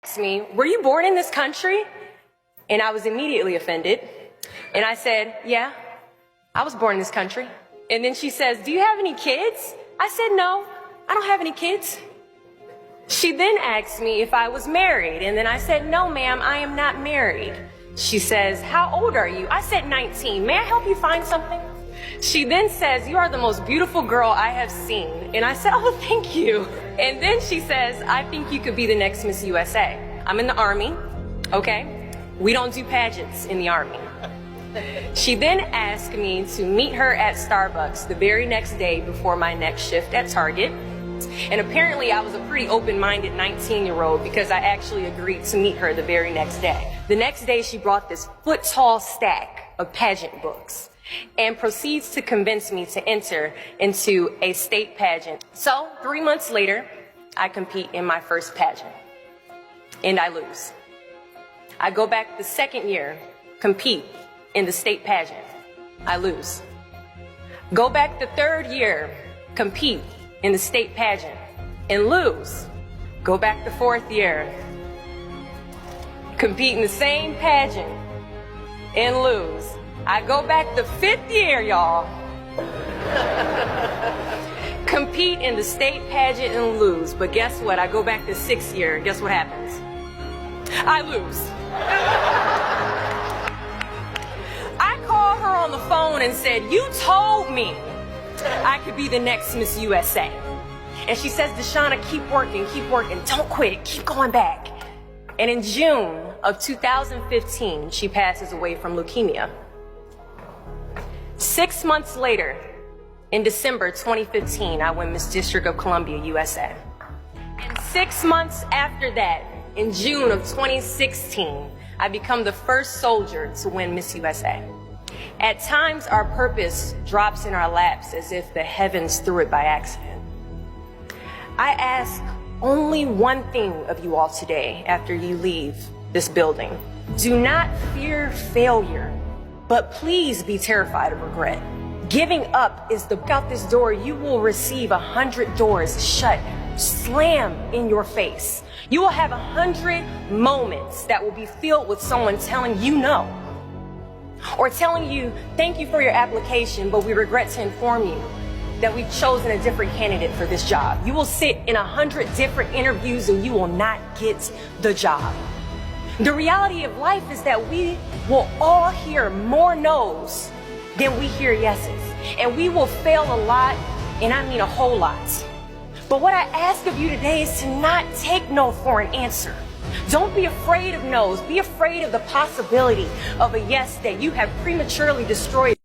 asked me, were you born in this country? And I was immediately offended. And I said, yeah, I was born in this country. And then she says, do you have any kids? I said, no, I don't have any kids. She then asked me if I was married. And then I said, no, ma'am, I am not married. She says, how old are you? I said, 19. May I help you find something? She then says, you are the most beautiful girl I have seen. And I said, oh, thank you. And then she says, I think you could be the next Miss USA. I'm in the Army, okay? We don't do pageants in the Army. She then asked me to meet her at Starbucks the very next day before my next shift at Target. And apparently I was a pretty open-minded 19-year-old because I actually agreed to meet her the very next day. The next day she brought this foot-tall stack of pageant books and proceeds to convince me to enter into a state pageant. So 3 months later, I compete in my first pageant and I lose. I go back the second year, compete in the state pageant. I lose. Go back the third year, compete in the state pageant and lose. Go back the fourth year, compete in the same pageant and lose. I go back the fifth year, y'all, compete in the state pageant and lose. But guess what? I go back the sixth year. Guess what happens? I lose. I called her on the phone and said, you told me I could be the next Miss USA. And she says, Deshauna, keep working, don't quit, keep going back. And in June of 2015, she passes away from leukemia. 6 months later, in December 2015, I win Miss District of Columbia, USA. And 6 months after that, in June of 2016, I become the first soldier to win Miss USA. At times, our purpose drops in our laps as if the heavens threw it by accident. I ask only one thing of you all today after you leave this building. Do not fear failure, but please be terrified of regret. Giving up is out this door, you will receive 100 doors shut, slam in your face. You will have 100 moments that will be filled with someone telling you no. Or telling you, thank you for your application, but we regret to inform you that we've chosen a different candidate for this job. You will sit in 100 different interviews and you will not get the job. The reality of life is that we will all hear more no's than we hear yeses. And we will fail a lot, and I mean a whole lot. But what I ask of you today is to not take no for an answer. Don't be afraid of no's. Be afraid of the possibility of a yes that you have prematurely destroyed.